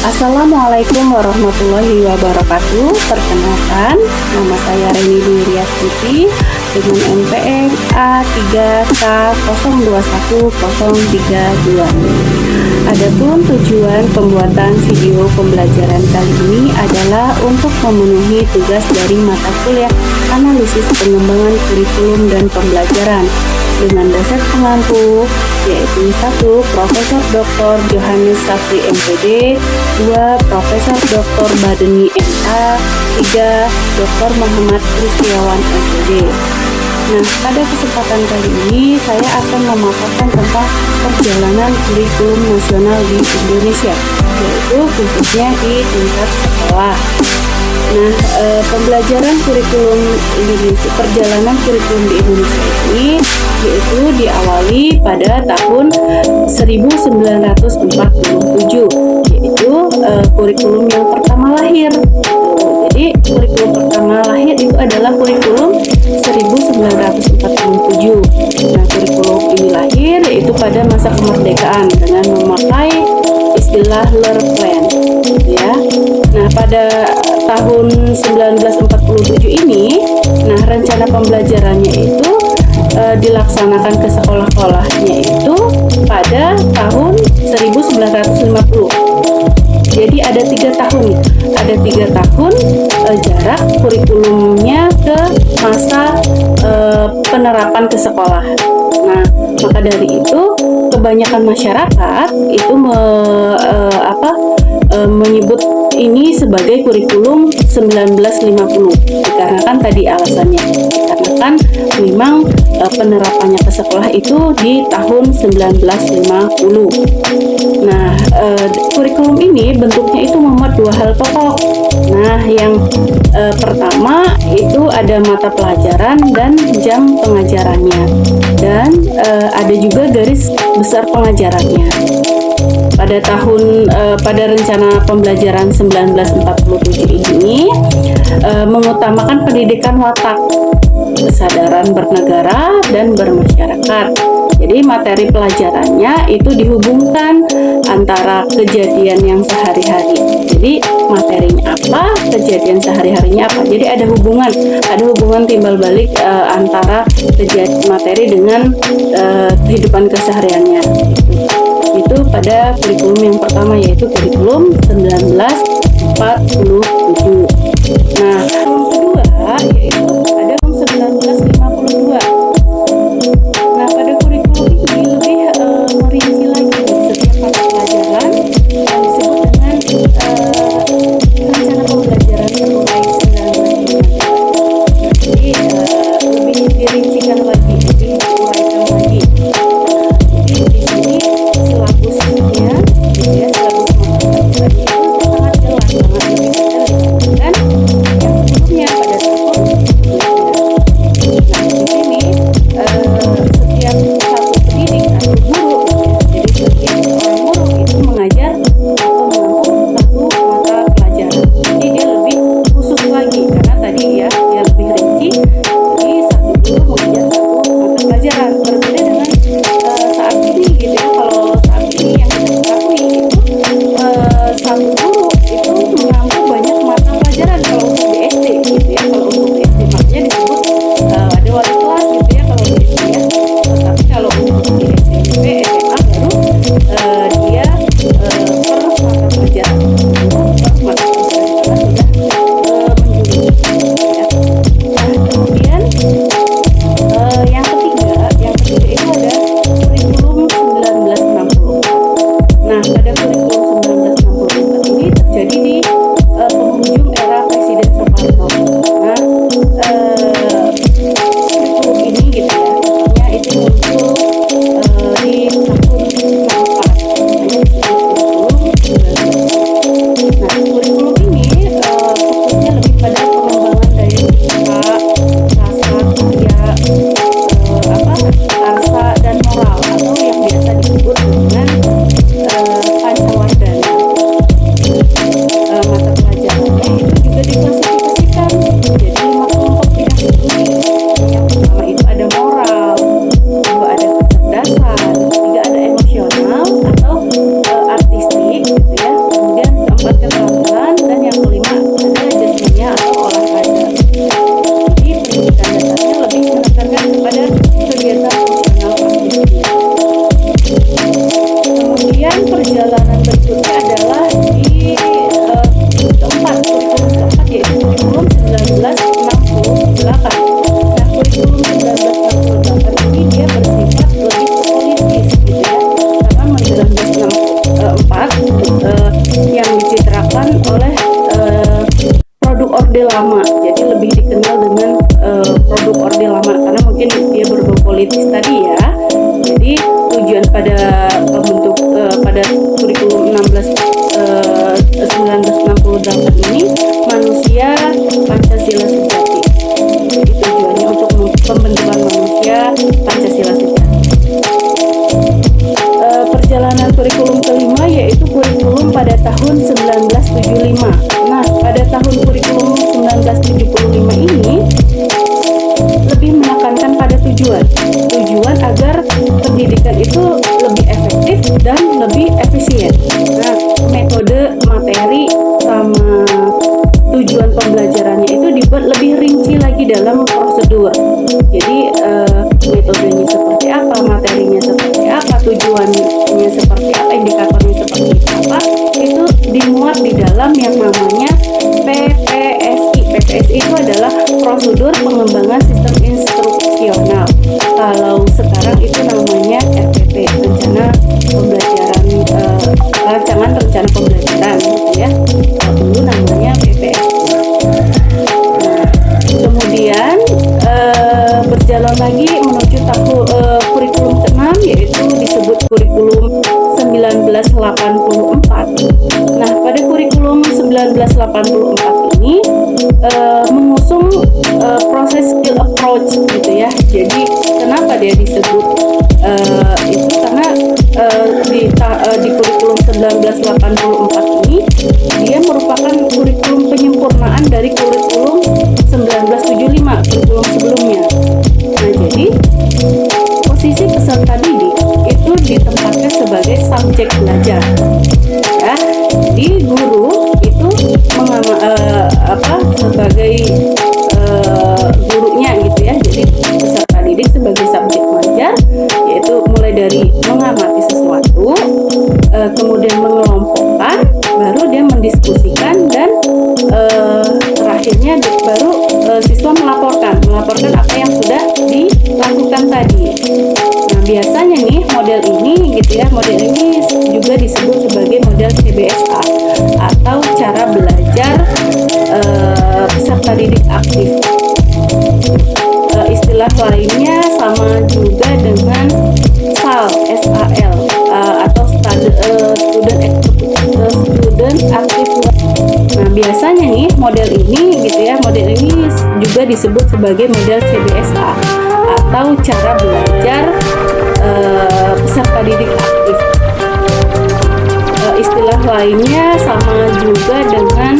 Assalamualaikum warahmatullahi wabarakatuh. Perkenalkan, nama saya Reni Dwi Riastuti dengan NPM A3K021032. Adapun tujuan pembuatan video pembelajaran kali ini adalah untuk memenuhi tugas dari mata kuliah analisis pengembangan kurikulum dan pembelajaran dengan dosen pengampu, yaitu 1. Profesor Dr. Johannes Safri MPD, 2. Profesor Dr. Badeni MA, 3. Dr. Muhammad Kristiawan MPD. Nah, pada kesempatan kali ini saya akan memaparkan tentang perjalanan kurikulum nasional di Indonesia, yaitu khususnya di tingkat sekolah. Nah, pembelajaran kurikulum Indonesia, perjalanan kurikulum di Indonesia ini yaitu diawali pada tahun 1947, yaitu kurikulum yang pertama lahir. Jadi kurikulum pertama lahir itu adalah kurikulum 1947. Nah, kurikulum ini lahir yaitu pada masa kemerdekaan dengan memakai istilah LER-Plan, ya. Nah, pada tahun 1947 ini, nah rencana pembelajarannya itu dilaksanakan ke sekolah-sekolahnya itu pada tahun 1950. Jadi ada 3 tahun, jarak kurikulumnya ke masa penerapan ke sekolah. Nah, maka dari itu kebanyakan masyarakat itu menyebut ini sebagai kurikulum 1950, dikarenakan tadi alasannya, karena kan memang penerapannya ke sekolah itu di tahun 1950. Nah, kurikulum ini bentuknya itu memuat 2 hal pokok. Nah, yang pertama itu ada mata pelajaran dan jam pengajarannya, dan ada juga garis besar pengajarannya. Pada rencana pembelajaran 1947 ini mengutamakan pendidikan watak, kesadaran bernegara dan bermasyarakat. Jadi materi pelajarannya itu dihubungkan antara kejadian yang sehari-hari. Jadi materinya apa, kejadian sehari-harinya apa. Jadi ada hubungan timbal balik antara materi dengan kehidupan kesehariannya. Itu pada kurikulum yang pertama, yaitu kurikulum 1947. Nah, yang kedua yaitu ada 1952. Nah, pada kurikulum ini lebih merinci lagi setiap mata pelajaran yang disebut dengan rencana pembelajaran mulai 1952. Jadi lebih dirincikan lagi, lebih diuraikan lagi. Jadi di sini silabusnya, silabus mata pelajaran itu sangat jelas, sangat lebih detail dibandingkan yang sebelumnya pada tahun 2000. perjalanan berikutnya adalah di keempat, kurikulum keempat, yaitu kurikulum 1968. Nah, kurikulum 1968 ini dia bersifat lebih politis gitu ya, karena 1964 yang dicitrakan oleh produk Orde Lama, jadi lebih dikenal dengan produk Orde Lama karena mungkin dia berbau politis tadi ya. Jadi tujuan pada pembentuk pada kurikulum 1968 ini manusia Pancasila sejati. Jadi tujuannya untuk pembentukan manusia Pancasila sejati. Perjalanan kurikulum kelima yaitu kurikulum pada tahun 1975. Nah, pada tahun kurikulum 1975 ini lebih menekankan pada tujuan agar pendidikan itu lebih efektif dan lebih efisien. Nah, metode, materi, sama tujuan pembelajarannya itu dibuat lebih rinci lagi dalam prosedur. Jadi metodenya seperti apa, materinya seperti apa, tujuannya seperti apa, indikatornya seperti apa, itu dimuat di dalam yang namanya PPSI. PPSI itu adalah prosedur pengembangan sistem instruksional. Kalau sekarang itu namanya RPP, rencana pembelajaran, rancangan rencana pembelajaran gitu ya. Dulu namanya PPSI. Nah, kemudian berjalan lagi menuju tahun kurikulum ke-6, yaitu disebut kurikulum 1984. Nah, pada kurikulum 1984 ini mengusung proses skill approach gitu ya. Jadi kenapa dia disebut itu karena di kurikulum 1984 ini dia merupakan kurikulum penyempurnaan dari kurikulum 1975, kurikulum sebelumnya. Nah, jadi posisi peserta didik itu ditempatkan sebagai subjek belajar ya. Jadi guru itu sebagai gurunya gitu ya. Jadi peserta didik sebagai subjek belajar, yaitu mulai dari mengamati sesuatu, kemudian mengelompokkan, baru dia mendiskusikan, dan terakhirnya baru siswa melaporkan apa yang sudah dilakukan tadi. Nah, biasanya nih model ini gitu ya, model ini juga disebut sebagai model CBSA atau cara belajar peserta didik aktif. Istilah lainnya sama juga dengan SAL, SAL atau student active. Nah, biasanya nih model ini gitu ya, model ini juga disebut sebagai model CBSA atau cara belajar peserta didik aktif. Istilah lainnya sama juga dengan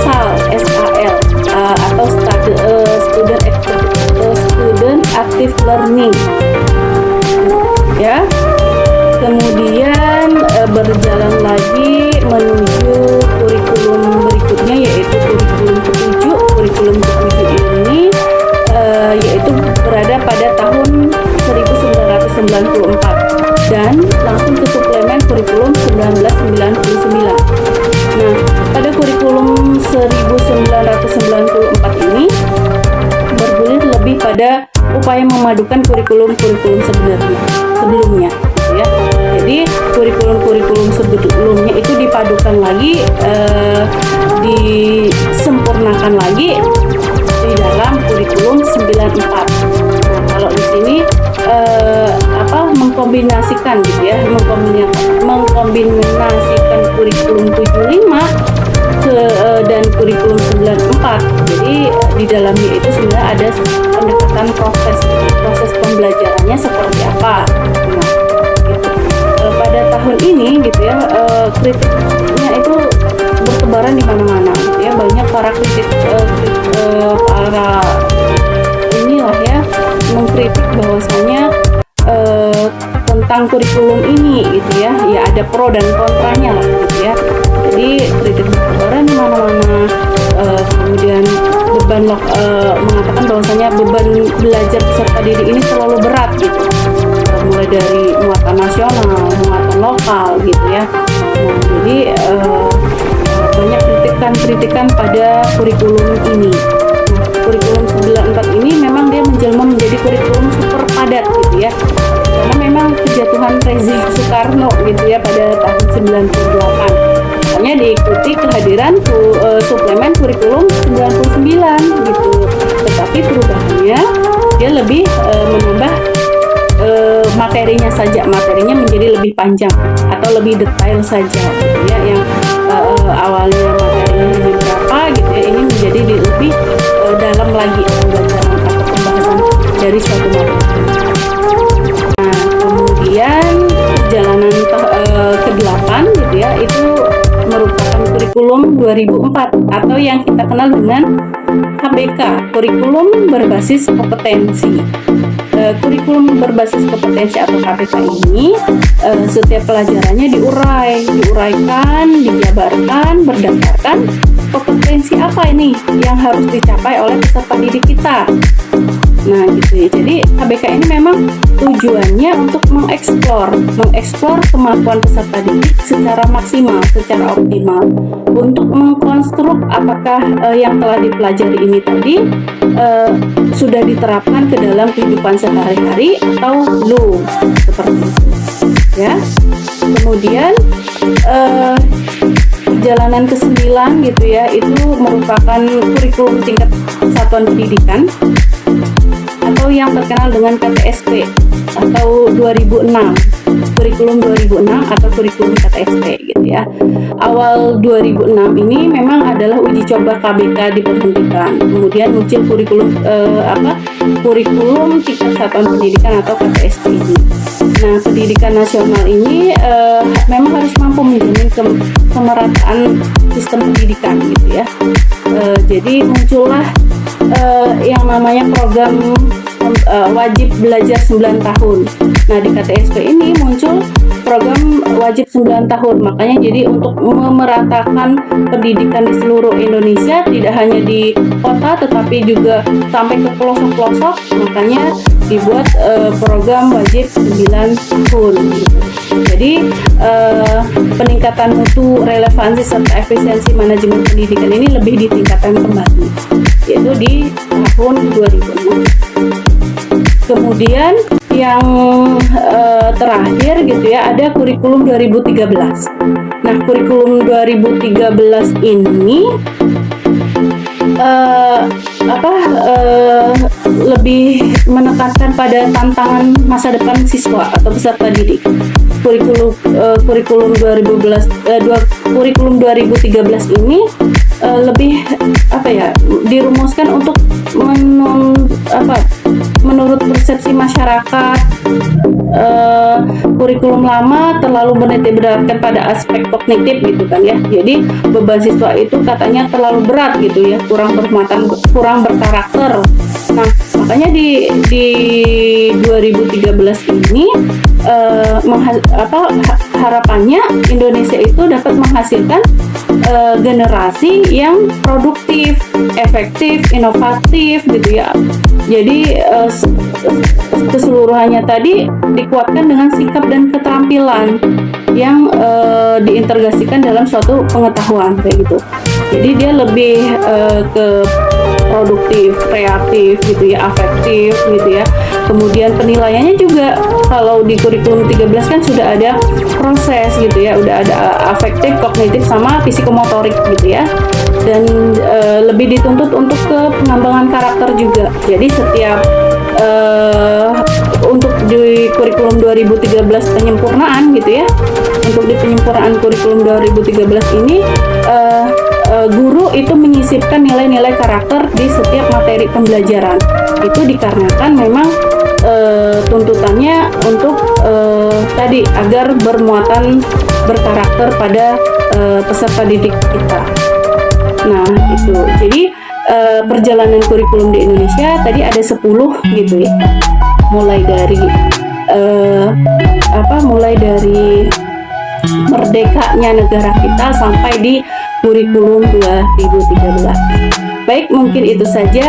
SAL, SAL atau student active learning ya. Kemudian berjalan lagi menuju kurikulum berikutnya, yaitu kurikulum ke-7. Kurikulum ke-7 ini yaitu berada pada tahun 1994 dan langsung ke suplemen kurikulum 1999. Nah, pada kurikulum 1994 ini bergulir lebih pada upaya memadukan kurikulum-kurikulum sebelumnya gitu ya. Jadi kurikulum-kurikulum sebelumnya itu dipadukan lagi, disempurnakan lagi di dalam kurikulum 94. Nah, kalau di sini mengkombinasikan gitu ya, mengkombinasikan kurikulum 75 dan kurikulum 94. Jadi di dalamnya itu sebenarnya ada pendekatan proses pembelajarannya seperti apa. Nah, gitu. Pada tahun ini gitu ya, kritiknya itu bertebaran di mana-mana gitu ya. Banyak para para inilah ya mengkritik bahwasanya tentang kurikulum ini gitu ya, ya ada pro dan kontranya lah gitu ya. Jadi kritik bertebaran di mana-mana. Kemudian mengatakan bahwasanya beban belajar peserta didik ini terlalu berat gitu. mulai dari muatan nasional, muatan lokal gitu ya. Nah, jadi banyak kritikan pada kurikulum ini. Nah, kurikulum 94 ini memang dia menjelma menjadi kurikulum super padat gitu ya, karena memang kejatuhan rezim Soekarno gitu ya pada tahun 98. Makanya diikuti kehadiran suplemen kurikulum 99 gitu. Tetapi perubahannya dia lebih menambah materinya saja, materinya menjadi lebih panjang atau lebih detail saja gitu ya, yang awalnya materinya berapa gitu ya, ini menjadi lebih dalam lagi pembelajaran atau pembahasan dari suatu materi. Nah, kemudian perjalanan ke-8 gitu ya, itu merupakan kurikulum 2004 atau yang kita kenal dengan KBK, kurikulum berbasis kompetensi. Kurikulum berbasis kompetensi atau KBK ini setiap pelajarannya diuraikan, dijabarkan berdasarkan kompetensi apa ini yang harus dicapai oleh peserta didik kita. Nah gitu ya, jadi KBK ini memang tujuannya untuk mengeksplor kemampuan peserta didik secara maksimal, secara optimal, untuk mengkonstruk apakah yang telah dipelajari ini tadi sudah diterapkan ke dalam kehidupan sehari-hari atau belum, seperti itu ya. Kemudian perjalanan ke-9 gitu ya, itu merupakan kurikulum tingkat satuan pendidikan atau yang terkenal dengan KTSP atau 2006, kurikulum 2006 atau kurikulum KTSP gitu ya. Awal 2006 ini memang adalah uji coba KBK diberhentikan, kemudian muncul kurikulum kurikulum tingkat satuan pendidikan atau KTSP ini. Nah, pendidikan nasional ini memang harus mampu menjamin kemerataan sistem pendidikan gitu ya. Jadi muncullah yang namanya program wajib belajar 9 tahun. Nah, di KTSP ini muncul program wajib 9 tahun. Makanya jadi untuk memeratakan pendidikan di seluruh Indonesia, tidak hanya di kota tetapi juga sampai ke pelosok-pelosok, makanya dibuat program wajib 9 tahun gitu. Jadi peningkatan mutu, relevansi serta efisiensi manajemen pendidikan ini lebih ditingkatkan kembali, yaitu di tahun 2006. Kemudian yang terakhir gitu ya, ada kurikulum 2013. Nah, kurikulum 2013 ini lebih menekankan pada tantangan masa depan siswa atau peserta didik. Kurikulum 2013 ini lebih dirumuskan untuk menurut persepsi masyarakat. Kurikulum lama terlalu menitikberatkan pada aspek kognitif gitu kan ya. Jadi beban siswa itu katanya terlalu berat gitu ya, kurang bermuatan, kurang berkarakter. Nah, makanya di 2013 ini harapannya Indonesia itu dapat menghasilkan generasi yang produktif, efektif, inovatif gitu ya. Jadi keseluruhannya tadi dikuatkan dengan sikap dan keterampilan yang diintegrasikan dalam suatu pengetahuan kayak gitu. Jadi dia lebih ke produktif, kreatif gitu ya, afektif gitu ya. Kemudian penilaiannya juga kalau di kurikulum 13 kan sudah ada proses gitu ya, udah ada afektif, kognitif sama psikomotorik gitu ya. Dan lebih dituntut untuk ke pengembangan karakter juga. Jadi setiap untuk di kurikulum 2013 penyempurnaan gitu ya, untuk di penyempurnaan kurikulum 2013 ini guru itu menyisipkan nilai-nilai karakter di setiap materi pembelajaran. Itu dikarenakan memang tuntutannya untuk tadi agar bermuatan berkarakter pada peserta didik kita. Nah itu, jadi perjalanan kurikulum di Indonesia tadi ada 10 gitu ya, mulai dari merdekanya negara kita sampai di kurikulum 2013. Baik, mungkin itu saja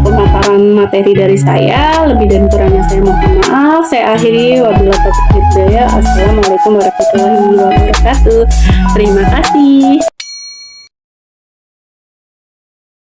pemaparan materi dari saya. Lebih dan kurangnya saya mohon maaf. Saya akhiri, wabillahi taufiq wal hidayah. Assalamualaikum warahmatullahi wabarakatuh. Terima kasih.